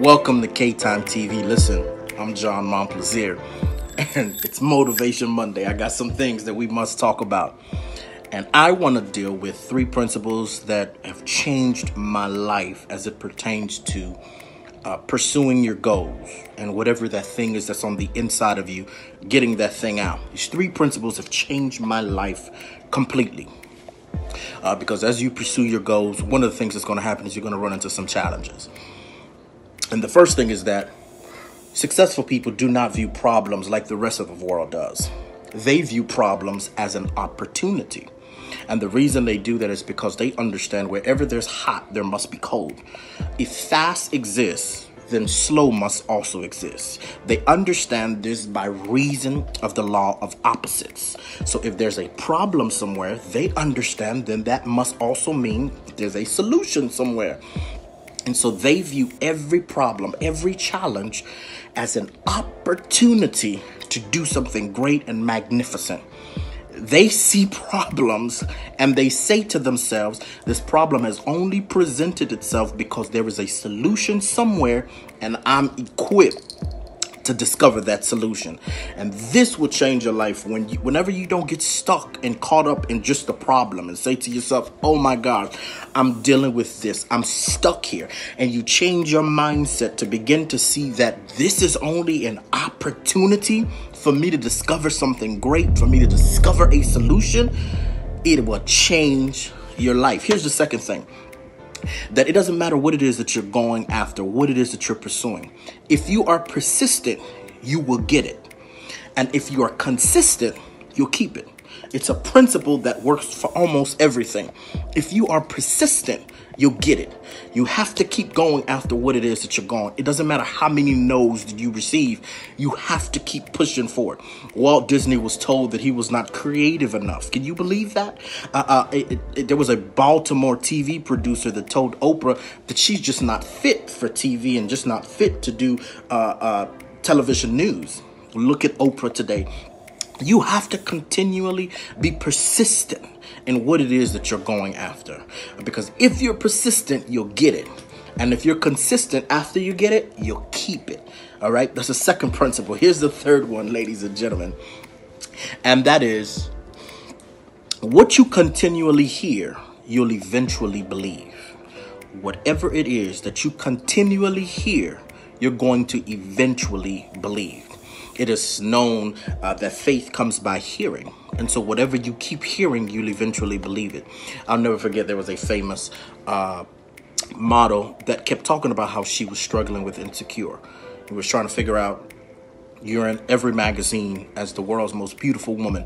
Welcome to K-Time TV. Listen, I'm John Montplaisir, and it's Motivation Monday. I got some things that we must talk about. And I want to deal with three principles that have changed my life as it pertains to pursuing your goals and whatever that thing is that's on the inside of you, getting that thing out. These three principles have changed my life completely. Because as you pursue your goals, one of the things that's going to happen is you're going to run into some challenges. And the first thing is that successful people do not view problems like the rest of the world does. They view problems as an opportunity. And the reason they do that is because they understand wherever there's hot, there must be cold. If fast exists, then slow must also exist. They understand this by reason of the law of opposites. So if there's a problem somewhere, they understand then that must also mean there's a solution somewhere. And so they view every problem, every challenge as an opportunity to do something great and magnificent. They see problems and they say to themselves, this problem has only presented itself because there is a solution somewhere and I'm equipped to discover that solution. And this will change your life whenever you don't get stuck and caught up in just the problem and say to yourself, oh my God, I'm dealing with this. I'm stuck here. And you change your mindset to begin to see that this is only an opportunity for me to discover something great, for me to discover a solution. It will change your life. Here's the second thing. That it doesn't matter what it is that you're going after, what it is that you're pursuing. If you are persistent, you will get it. And if you are consistent, you'll keep it. It's a principle that works for almost everything. If you are persistent, you'll get it. You have to keep going after what it is that you're going. It doesn't matter how many no's that you receive. You have to keep pushing forward. Walt Disney was told that he was not creative enough. Can you believe that? There was a Baltimore TV producer that told Oprah that she's just not fit for TV and just not fit to do television news. Look at Oprah today. You have to continually be persistent in what it is that you're going after. Because if you're persistent, you'll get it. And if you're consistent after you get it, you'll keep it. All right? That's the second principle. Here's the third one, ladies and gentlemen. And that is, what you continually hear, you'll eventually believe. Whatever it is that you continually hear, you're going to eventually believe. It is known that faith comes by hearing. And so whatever you keep hearing, you'll eventually believe it. I'll never forget there was a famous model that kept talking about how she was struggling with insecure. He was trying to figure out, you're in every magazine as the world's most beautiful woman,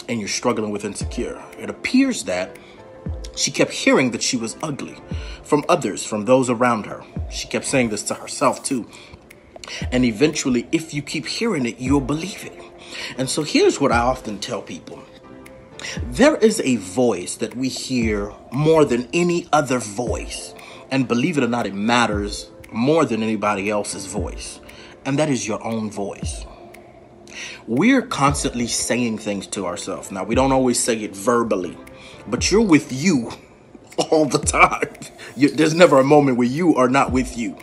and you're struggling with insecure. It appears that she kept hearing that she was ugly from others, from those around her. She kept saying this to herself too. And eventually, if you keep hearing it, you'll believe it. And so here's what I often tell people. There is a voice that we hear more than any other voice. And believe it or not, it matters more than anybody else's voice. And that is your own voice. We're constantly saying things to ourselves. Now, we don't always say it verbally, but you're with you all the time. There's never a moment where you are not with you.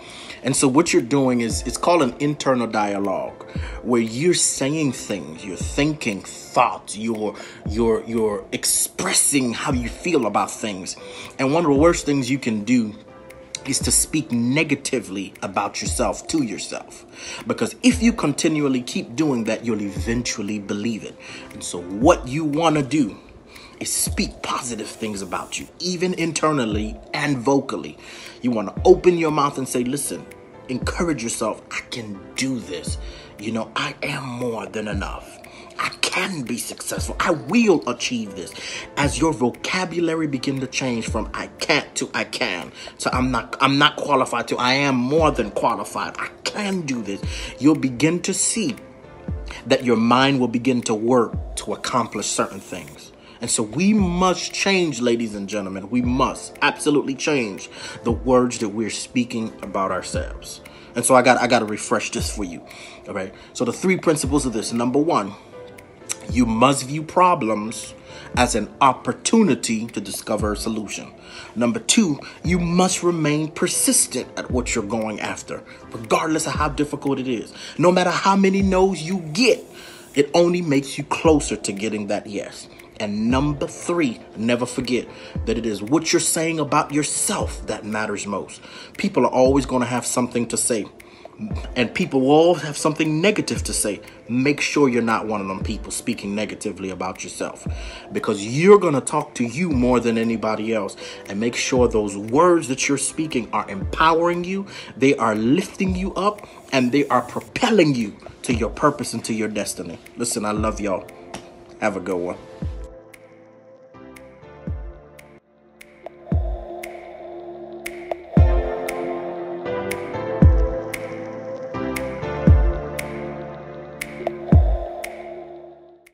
And so what you're doing is, it's called an internal dialogue, where you're saying things, you're thinking thoughts, you're expressing how you feel about things. And one of the worst things you can do is to speak negatively about yourself to yourself. Because if you continually keep doing that, you'll eventually believe it. And so what you want to do is speak positive things about you, even internally and vocally. You want to open your mouth and say, listen, encourage yourself. I can do this. I am more than enough. I can be successful. I will achieve this. As your vocabulary begin to change from I can't to I can, so I'm not qualified to I am more than qualified. I can do this. You'll begin to see that your mind will begin to work to accomplish certain things. And so we must change, ladies and gentlemen. We must absolutely change the words that we're speaking about ourselves. And so I got to refresh this for you. All right. So the three principles of this. Number one, you must view problems as an opportunity to discover a solution. Number two, you must remain persistent at what you're going after, regardless of how difficult it is. No matter how many no's you get, it only makes you closer to getting that yes. And number three, never forget that it is what you're saying about yourself that matters most. People are always going to have something to say. And people will always have something negative to say. Make sure you're not one of them people speaking negatively about yourself, because you're going to talk to you more than anybody else. And make sure those words that you're speaking are empowering you, they are lifting you up, and they are propelling you to your purpose and to your destiny. Listen, I love y'all. Have a good one.